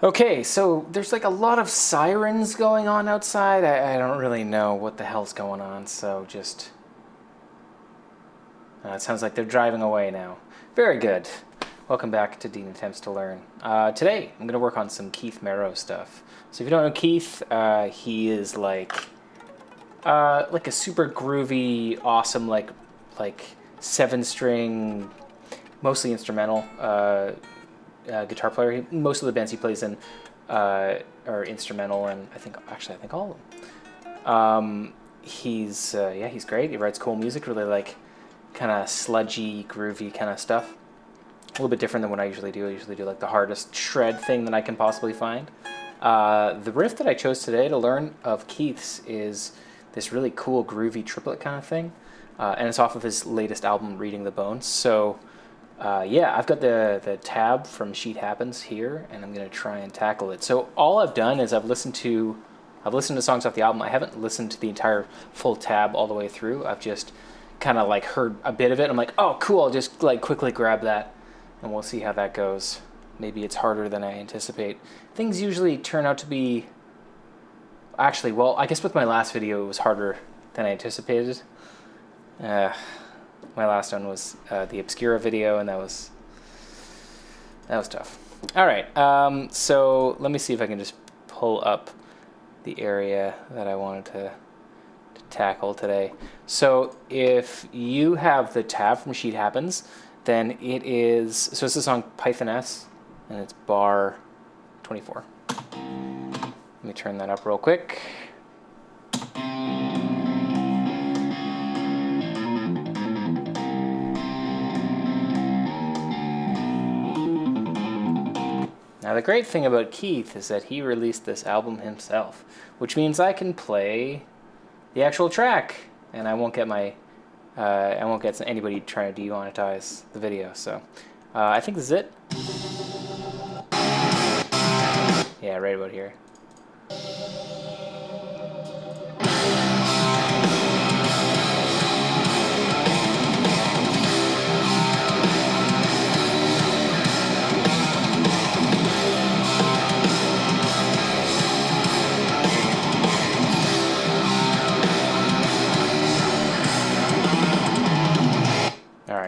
Okay, so there's like a lot of sirens going on outside. I don't really know what the hell's going on, so just... it sounds like they're driving away now. Very good. Welcome back to Dean Attempts to Learn. Today, I'm going to work on some Keith Merrow stuff. So if you don't know Keith, he is like a super groovy, awesome, like 7-string, mostly instrumental guitar player. Most of the bands he plays in are instrumental, and I think all of them. He's great. He writes cool music, really like kind of sludgy, groovy kind of stuff. A little bit different than what I usually do. I usually do like the hardest shred thing that I can possibly find. The riff that I chose today to learn of Keith's is this really cool, groovy triplet kind of thing, and it's off of his latest album, Reading the Bones. So. I've got the tab from Sheet Happens here, and I'm going to try and tackle it. So all I've done is I've listened to songs off the album. I haven't listened to the entire full tab all the way through. I've just kind of like heard a bit of it. I'm like, oh, cool. I'll just like quickly grab that, and we'll see how that goes. Maybe it's harder than I anticipate. Things usually turn out to be... Actually, well, I guess with my last video, it was harder than I anticipated. My last one was the Obscura video, and that was tough. All right, so let me see if I can just pull up the area that I wanted to tackle today. So if you have the tab from Sheet Happens, then it is... So it's the song Pythoness, and it's bar 24. Let me turn that up real quick. Now, the great thing about Keith is that he released this album himself, which means I can play the actual track, and I won't get anybody trying to demonetize the video. So, I think this is it. Yeah, right about here.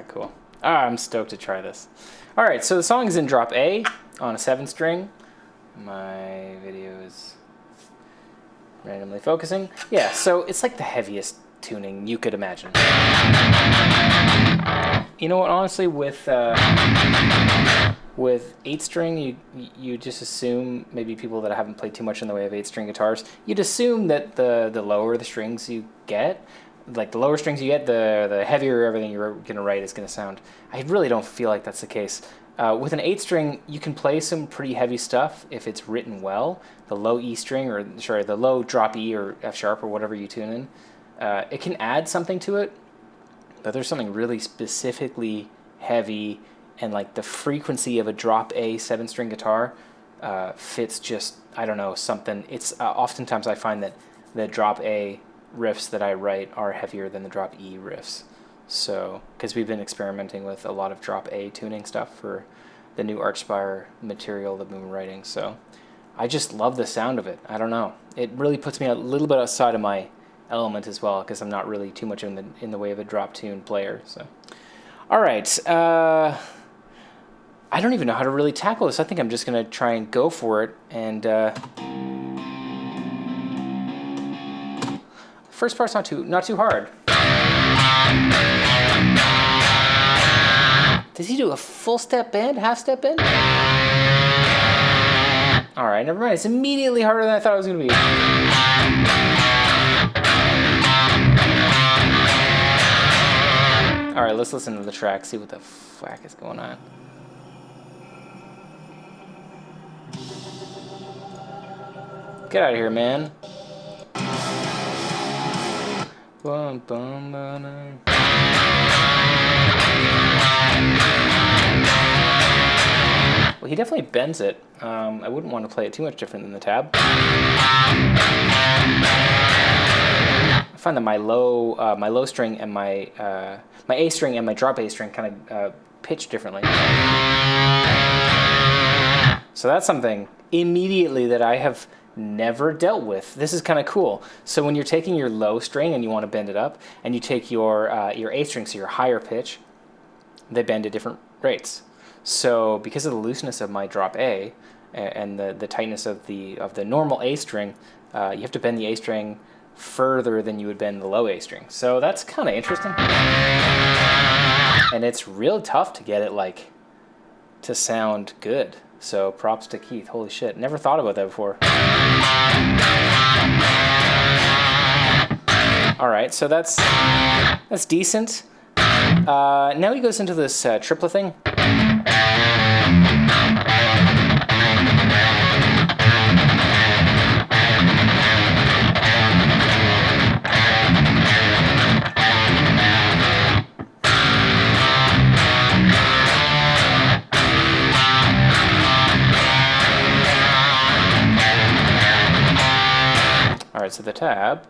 Cool. I'm stoked to try this. All right, so the song is in drop A on a 7-string. My video is randomly focusing. Yeah, so it's like the heaviest tuning you could imagine. You know what? Honestly, with 8-string, you just assume, maybe people that haven't played too much in the way of 8-string guitars, you'd assume that the lower the strings you get, like the lower strings you get, the heavier everything you're going to write is going to sound. I really don't feel like that's the case. With an 8-string, you can play some pretty heavy stuff if it's written well. The low E string, the low drop E or F sharp or whatever you tune in, it can add something to it, but there's something really specifically heavy, and like the frequency of a drop A 7-string guitar fits just, I don't know, something. It's oftentimes I find that the drop A riffs that I write are heavier than the drop E riffs. So, because we've been experimenting with a lot of drop A tuning stuff for the new ARCHSPIRE material that we've been writing. So, I just love the sound of it. I don't know. It really puts me a little bit outside of my element as well, because I'm not really too much in the way of a drop tune player. So, all right. I don't even know how to really tackle this. I think I'm just gonna try and go for it. And first part's not too hard. Does he do a full step bend, half step bend? All right, never mind. It's immediately harder than I thought it was going to be. All right, let's listen to the track, see what the fuck is going on. Get out of here, man. Well, he definitely bends it. I wouldn't want to play it too much different than the tab. I find that my low string and my A string and my drop A string kind of pitch differently. So that's something immediately that I have never dealt with. This is kind of cool. So when you're taking your low string and you want to bend it up, and you take your A string, so your higher pitch, they bend at different rates. So because of the looseness of my drop A and the tightness of the normal A string, you have to bend the A string further than you would bend the low A string. So that's kind of interesting. And it's real tough to get it like to sound good. So props to Keith. Holy shit. Never thought about that before. All right, so that's decent. Now he goes into this triplet thing. All right, so the tab.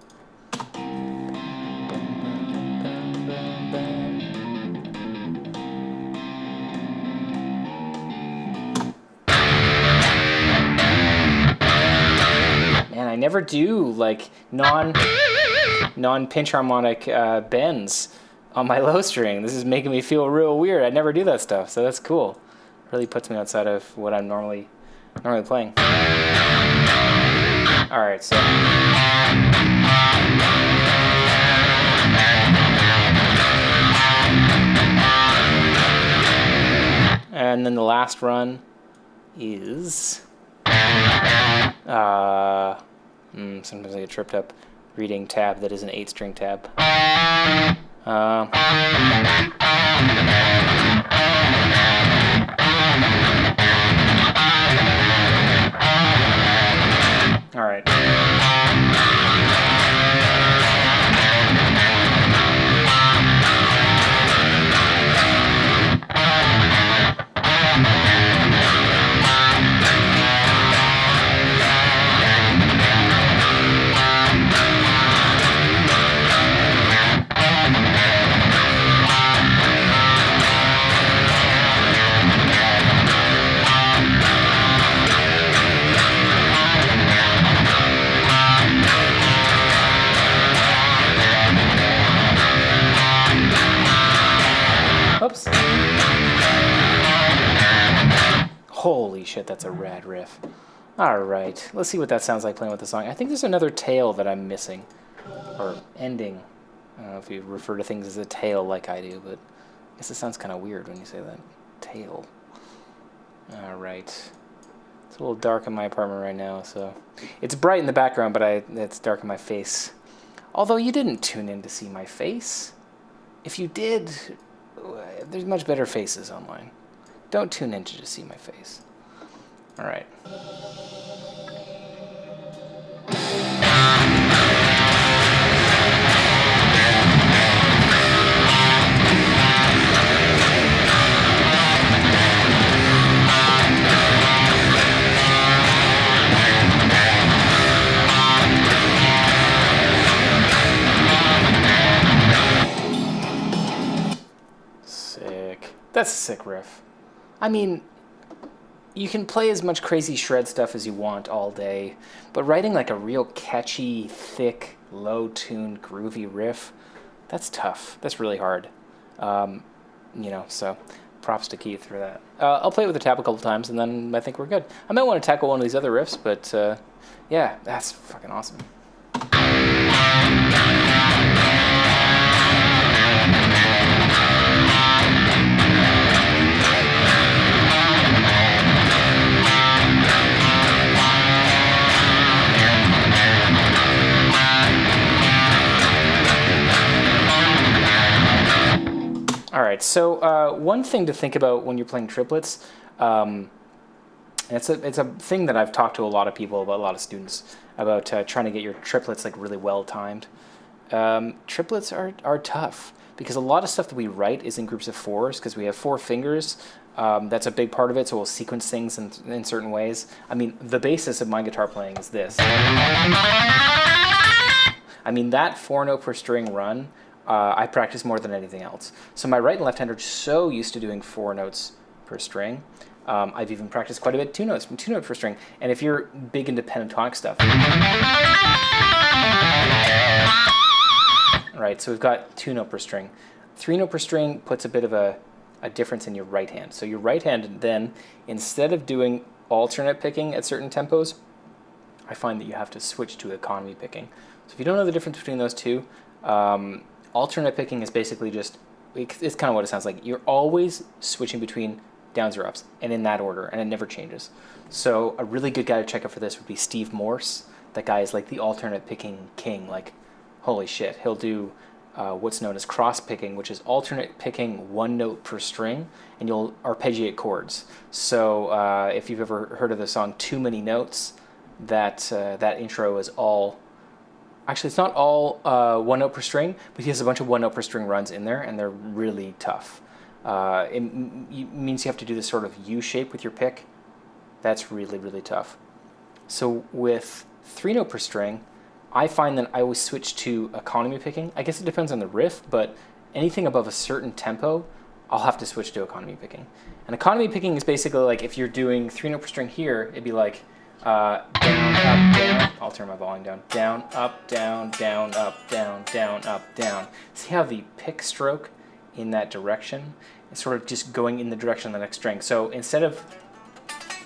Man, I never do like non-pinch harmonic bends on my low string. This is making me feel real weird. I never do that stuff, so that's cool. Really puts me outside of what I'm normally playing. All right, so. And then the last run is. Sometimes I get tripped up reading tab that is an 8-string tab. All right. Oops. Holy shit, that's a rad riff. Alright, let's see what that sounds like playing with the song. I think there's another tail that I'm missing. Or ending. I don't know if you refer to things as a tail like I do, but I guess it sounds kind of weird when you say that. Tail. Alright. It's a little dark in my apartment right now, so... It's bright in the background, but it's dark in my face. Although you didn't tune in to see my face. If you did... There's much better faces online. Don't tune in to just see my face. All right. That's a sick riff. I mean, you can play as much crazy shred stuff as you want all day, but writing like a real catchy, thick, low-tuned, groovy riff, that's tough. That's really hard. So props to Keith for that. I'll play it with the tab a couple times, and then I think we're good. I might want to tackle one of these other riffs, but yeah, that's fucking awesome. All right, so one thing to think about when you're playing triplets, it's a thing that I've talked to a lot of people about, a lot of students, about trying to get your triplets like really well timed. Triplets are tough because a lot of stuff that we write is in groups of fours because we have 4 fingers. That's a big part of it, so we'll sequence things in certain ways. I mean, the basis of my guitar playing is this. I mean, that 4-note per string run, I practice more than anything else. So my right and left hand are so used to doing 4 notes per string I've even practiced quite a bit two notes, from two note per string. And if you're big into pentatonic stuff, right? So we've got two note per string. Three note per string puts a bit of a difference in your right hand. So your right hand then, instead of doing alternate picking at certain tempos, I find that you have to switch to economy picking. So if you don't know the difference between those two, alternate picking is basically just, it's kind of what it sounds like. You're always switching between downs or ups, and in that order, and it never changes. So a really good guy to check out for this would be Steve Morse. That guy is like the alternate picking king. Like, holy shit, he'll do what's known as cross picking, which is alternate picking one note per string, and you'll arpeggiate chords. So if you've ever heard of the song Too Many Notes, that intro is all, actually it's not all one note per string, but he has a bunch of one note per string runs in there, and they're really tough. It means you have to do this sort of U shape with your pick. That's really, really tough. So with three note per string, I find that I always switch to economy picking. I guess it depends on the riff, but anything above a certain tempo, I'll have to switch to economy picking. And economy picking is basically like, if you're doing three note per string here, it'd be like down, up, down. I'll turn my volume down. Down, up, down, up, down, up, down. See how the pick stroke in that direction is sort of just going in the direction of the next string. So instead of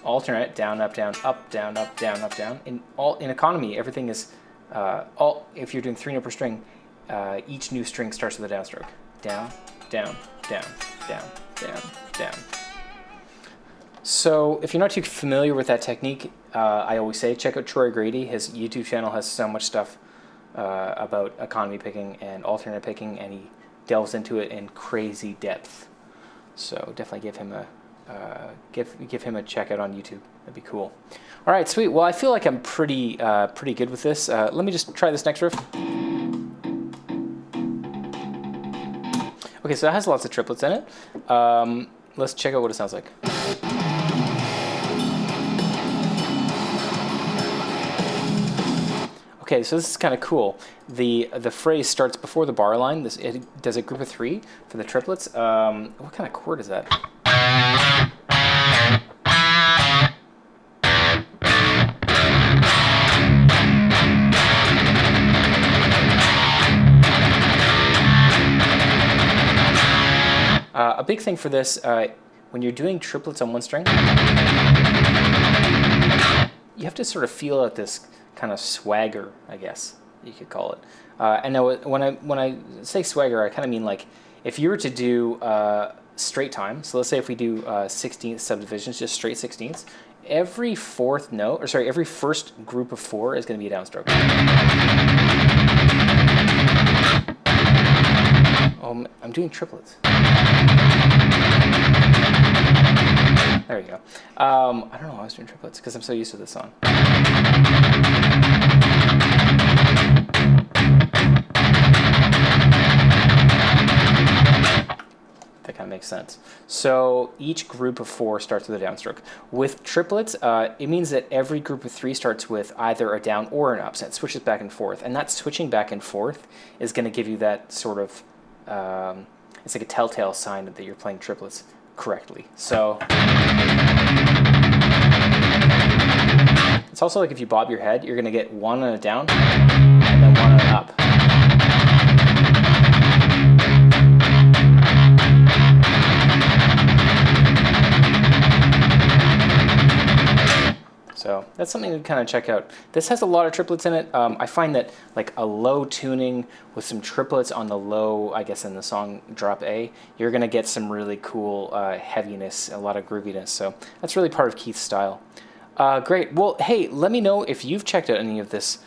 alternate, down, up, down, up, down, up, down, up, down, in economy, everything is if you're doing three note per string, each new string starts with a downstroke. Down, down, down, down, down, down. So if you're not too familiar with that technique, I always say check out Troy Grady. His YouTube channel has so much stuff about economy picking and alternate picking, and he delves into it in crazy depth. So definitely give him a check out on YouTube. That'd be cool. All right, sweet. Well, I feel like I'm pretty good with this. Let me just try this next riff. Okay, so it has lots of triplets in it. Let's check out what it sounds like. Okay, so this is kind of cool. The phrase starts before the bar line. It does a group of three for the triplets. What kind of chord is that? A big thing for this, when you're doing triplets on one string, you have to sort of feel out this kind of swagger, I guess you could call it. And now when I say swagger, I kind of mean like if you were to do straight time. So let's say if we do 16th subdivisions, just straight 16ths. Every fourth note, or sorry, every first group of four is going to be a downstroke. Oh, I'm doing triplets. There you go. I don't know why I was doing triplets, because I'm so used to this song. That kind of makes sense. So each group of four starts with a downstroke. With triplets, it means that every group of three starts with either a down or an up, so it switches back and forth. And that switching back and forth is going to give you that sort of, it's like a telltale sign that you're playing triplets correctly. So it's also like if you bob your head, you're going to get one on a down and then one on an up. So that's something to kind of check out. This has a lot of triplets in it. I find that like a low tuning with some triplets on the low, I guess in the song drop A, you're going to get some really cool heaviness, a lot of grooviness. So that's really part of Keith's style. Great. Well, hey, let me know if you've checked out any of this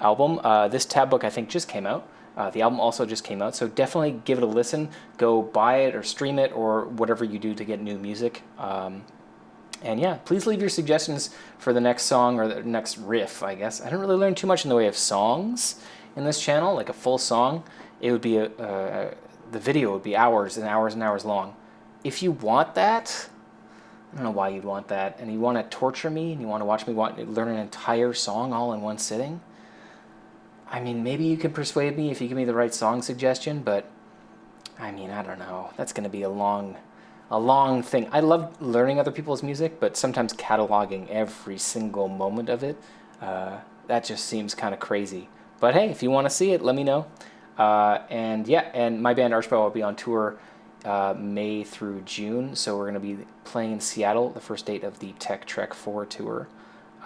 album. This tab book I think just came out. The album also just came out, so definitely give it a listen. Go buy it or stream it or whatever you do to get new music. And yeah, please leave your suggestions for the next song or the next riff, I guess. I didn't really learn too much in the way of songs in this channel, like a full song. It would be, the video would be hours and hours and hours long. If you want that, I don't know why you'd want that, and you want to torture me and you want to watch me learn an entire song all in one sitting, I mean, maybe you can persuade me if you give me the right song suggestion, but I mean, I don't know. That's going to be a long a long thing. I love learning other people's music, but sometimes cataloging every single moment of it, that just seems kind of crazy. But hey, if you want to see it, let me know. And yeah, and my band ARCHSPIRE will be on tour May through June, so we're going to be playing in Seattle, the first date of the Tech Trek 4 tour.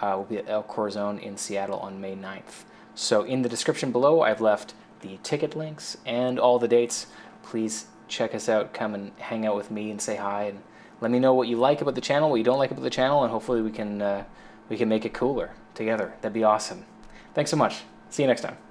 We'll be at El Corazon in Seattle on May 9th. So in the description below, I've left the ticket links and all the dates. Please check us out, come and hang out with me and say hi, and let me know what you like about the channel, what you don't like about the channel, and hopefully we can make it cooler together. That'd be awesome. Thanks so much. See you next time.